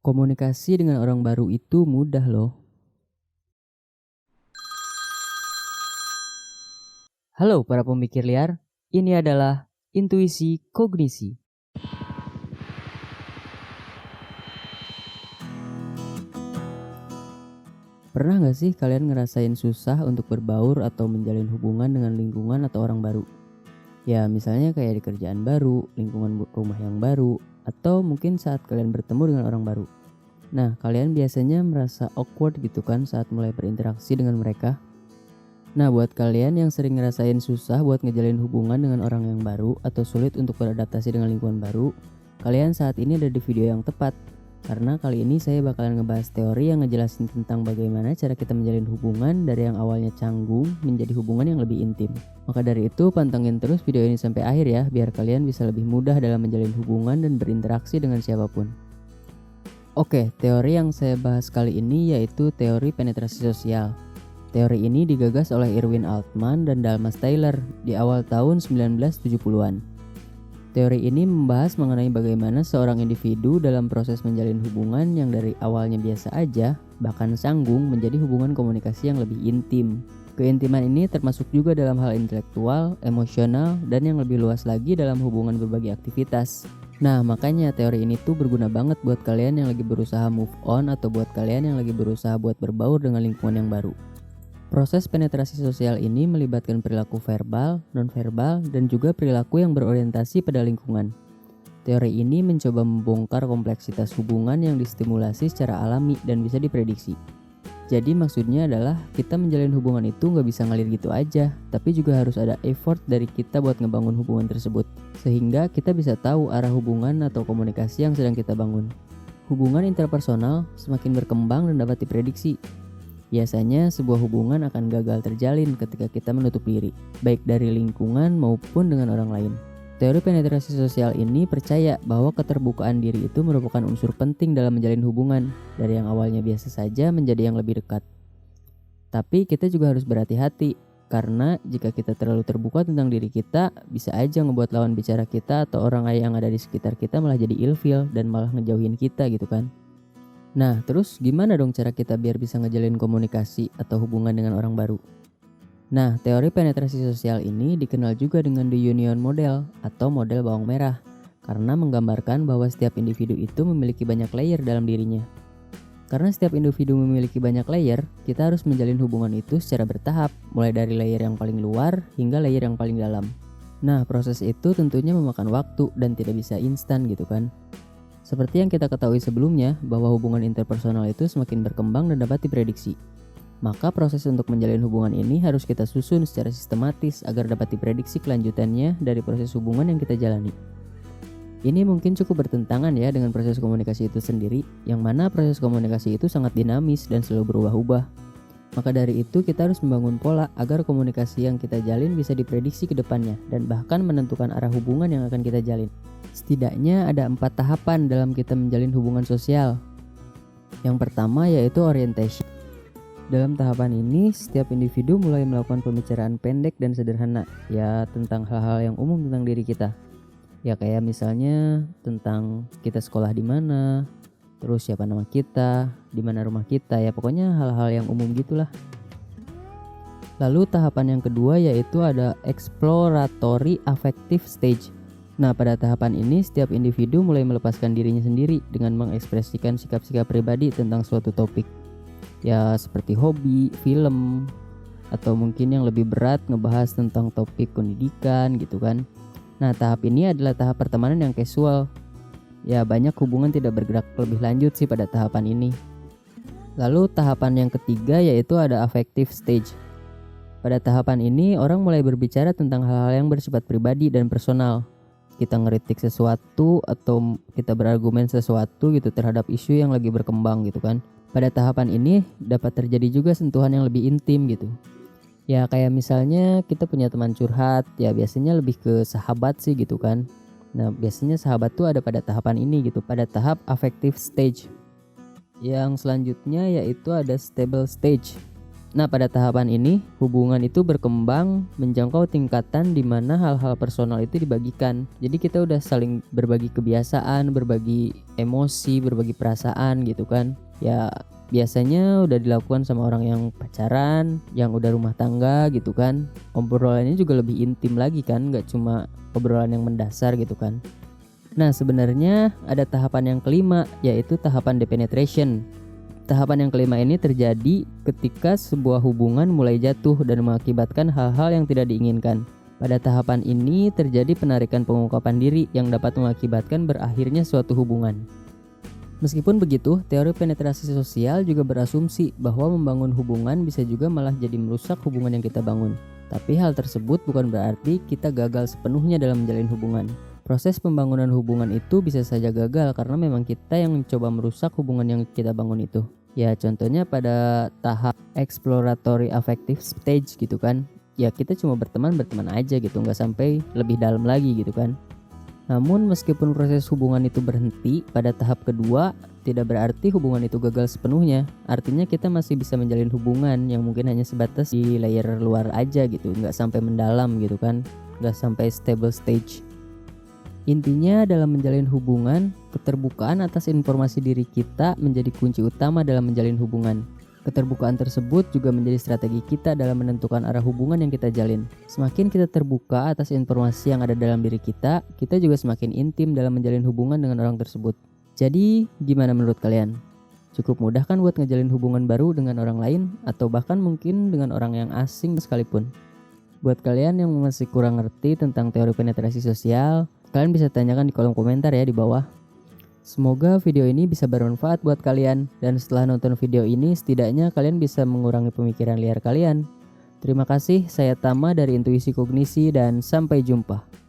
Komunikasi dengan orang baru itu mudah loh. Halo para pemikir liar, ini adalah intuisi kognisi. Pernah gak sih kalian ngerasain susah untuk berbaur atau menjalin hubungan dengan lingkungan atau orang baru? Ya misalnya kayak di kerjaan baru, lingkungan rumah yang baru, atau mungkin saat kalian bertemu dengan orang baru. Nah, kalian biasanya merasa awkward gitu kan saat mulai berinteraksi dengan mereka? Nah, buat kalian yang sering ngerasain susah buat ngejalin hubungan dengan orang yang baru atau sulit untuk beradaptasi dengan lingkungan baru, kalian saat ini ada di video yang tepat. Karena kali ini saya bakalan ngebahas teori yang ngejelasin tentang bagaimana cara kita menjalin hubungan dari yang awalnya canggung menjadi hubungan yang lebih intim. Maka dari itu pantengin terus video ini sampai akhir ya, biar kalian bisa lebih mudah dalam menjalin hubungan dan berinteraksi dengan siapapun. Oke, teori yang saya bahas kali ini yaitu teori penetrasi sosial. Teori ini digagas oleh Irwin Altman dan Dalmas Taylor di awal tahun 1970-an. Teori ini membahas mengenai bagaimana seorang individu dalam proses menjalin hubungan yang dari awalnya biasa aja, bahkan canggung menjadi hubungan komunikasi yang lebih intim. Keintiman ini termasuk juga dalam hal intelektual, emosional, dan yang lebih luas lagi dalam hubungan berbagai aktivitas. Nah, makanya teori ini tuh berguna banget buat kalian yang lagi berusaha move on atau buat kalian yang lagi berusaha buat berbaur dengan lingkungan yang baru. Proses penetrasi sosial ini melibatkan perilaku verbal, nonverbal, dan juga perilaku yang berorientasi pada lingkungan. Teori ini mencoba membongkar kompleksitas hubungan yang distimulasi secara alami dan bisa diprediksi. Jadi maksudnya adalah kita menjalin hubungan itu nggak bisa ngalir gitu aja, tapi juga harus ada effort dari kita buat ngebangun hubungan tersebut. Sehingga kita bisa tahu arah hubungan atau komunikasi yang sedang kita bangun. Hubungan interpersonal semakin berkembang dan dapat diprediksi. Biasanya sebuah hubungan akan gagal terjalin ketika kita menutup diri, baik dari lingkungan maupun dengan orang lain. Teori penetrasi sosial ini percaya bahwa keterbukaan diri itu merupakan unsur penting dalam menjalin hubungan, dari yang awalnya biasa saja menjadi yang lebih dekat. Tapi kita juga harus berhati-hati, karena jika kita terlalu terbuka tentang diri kita, bisa aja ngebuat lawan bicara kita atau orang yang ada di sekitar kita malah jadi ilfeel dan malah ngejauhin kita gitu kan. Nah, terus gimana dong cara kita biar bisa ngejalin komunikasi atau hubungan dengan orang baru? Nah, teori penetrasi sosial ini dikenal juga dengan The Union Model atau model bawang merah, karena menggambarkan bahwa setiap individu itu memiliki banyak layer dalam dirinya. Karena setiap individu memiliki banyak layer, kita harus menjalin hubungan itu secara bertahap, mulai dari layer yang paling luar hingga layer yang paling dalam. Nah, proses itu tentunya memakan waktu dan tidak bisa instan gitu kan. Seperti yang kita ketahui sebelumnya, bahwa hubungan interpersonal itu semakin berkembang dan dapat diprediksi. Maka proses untuk menjalin hubungan ini harus kita susun secara sistematis agar dapat diprediksi kelanjutannya dari proses hubungan yang kita jalani. Ini mungkin cukup bertentangan ya dengan proses komunikasi itu sendiri, yang mana proses komunikasi itu sangat dinamis dan selalu berubah-ubah. Maka dari itu kita harus membangun pola agar komunikasi yang kita jalin bisa diprediksi ke depannya dan bahkan menentukan arah hubungan yang akan kita jalin. Setidaknya ada 4 tahapan dalam kita menjalin hubungan sosial. Yang pertama yaitu orientation. Dalam tahapan ini, setiap individu mulai melakukan pembicaraan pendek dan sederhana, ya tentang hal-hal yang umum tentang diri kita. Ya kayak misalnya tentang kita sekolah di mana, terus siapa nama kita, di mana rumah kita, ya pokoknya hal-hal yang umum gitulah. Lalu tahapan yang kedua yaitu ada exploratory affective stage. Nah, pada tahapan ini setiap individu mulai melepaskan dirinya sendiri dengan mengekspresikan sikap-sikap pribadi tentang suatu topik. Ya, seperti hobi, film, atau mungkin yang lebih berat ngebahas tentang topik pendidikan gitu kan. Nah, tahap ini adalah tahap pertemanan yang casual. Ya, banyak hubungan tidak bergerak lebih lanjut sih pada tahapan ini. Lalu tahapan yang ketiga yaitu ada affective stage. Pada tahapan ini orang mulai berbicara tentang hal-hal yang bersifat pribadi dan personal. Kita ngeritik sesuatu atau kita berargumen sesuatu gitu terhadap isu yang lagi berkembang gitu kan. Pada tahapan ini dapat terjadi juga sentuhan yang lebih intim gitu. Ya kayak misalnya kita punya teman curhat, ya biasanya lebih ke sahabat sih gitu kan. Nah biasanya sahabat tuh ada pada tahapan ini gitu, pada tahap affective stage. Yang selanjutnya yaitu ada stable stage. Nah, pada tahapan ini, hubungan itu berkembang menjangkau tingkatan di mana hal-hal personal itu dibagikan. Jadi kita udah saling berbagi kebiasaan, berbagi emosi, berbagi perasaan gitu kan. Ya biasanya udah dilakukan sama orang yang pacaran, yang udah rumah tangga gitu kan. Obrolannya juga lebih intim lagi kan, gak cuma obrolan yang mendasar gitu kan. Nah, sebenarnya ada tahapan yang kelima, yaitu tahapan depenetration. Tahapan yang kelima ini terjadi ketika sebuah hubungan mulai jatuh dan mengakibatkan hal-hal yang tidak diinginkan. Pada tahapan ini terjadi penarikan pengungkapan diri yang dapat mengakibatkan berakhirnya suatu hubungan. Meskipun begitu, teori penetrasi sosial juga berasumsi bahwa membangun hubungan bisa juga malah jadi merusak hubungan yang kita bangun. Tapi hal tersebut bukan berarti kita gagal sepenuhnya dalam menjalin hubungan. Proses pembangunan hubungan itu bisa saja gagal karena memang kita yang mencoba merusak hubungan yang kita bangun itu. Ya contohnya pada tahap exploratory affective stage gitu kan. Ya kita cuma berteman aja gitu, nggak sampai lebih dalam lagi gitu kan. Namun meskipun proses hubungan itu berhenti pada tahap kedua, tidak berarti hubungan itu gagal sepenuhnya. Artinya kita masih bisa menjalin hubungan yang mungkin hanya sebatas di layer luar aja gitu, nggak sampai mendalam gitu kan, nggak sampai stable stage. Intinya dalam menjalin hubungan, keterbukaan atas informasi diri kita menjadi kunci utama dalam menjalin hubungan. Keterbukaan tersebut juga menjadi strategi kita dalam menentukan arah hubungan yang kita jalin. Semakin kita terbuka atas informasi yang ada dalam diri kita juga semakin intim dalam menjalin hubungan dengan orang tersebut. Jadi, gimana menurut kalian? Cukup mudah kan buat ngejalin hubungan baru dengan orang lain atau bahkan mungkin dengan orang yang asing sekalipun? Buat kalian yang masih kurang ngerti tentang teori penetrasi sosial, kalian bisa tanyakan di kolom komentar ya di bawah. Semoga video ini bisa bermanfaat buat kalian, dan setelah nonton video ini setidaknya kalian bisa mengurangi pemikiran liar kalian. Terima kasih, saya Tama dari Intuisi Kognisi dan sampai jumpa.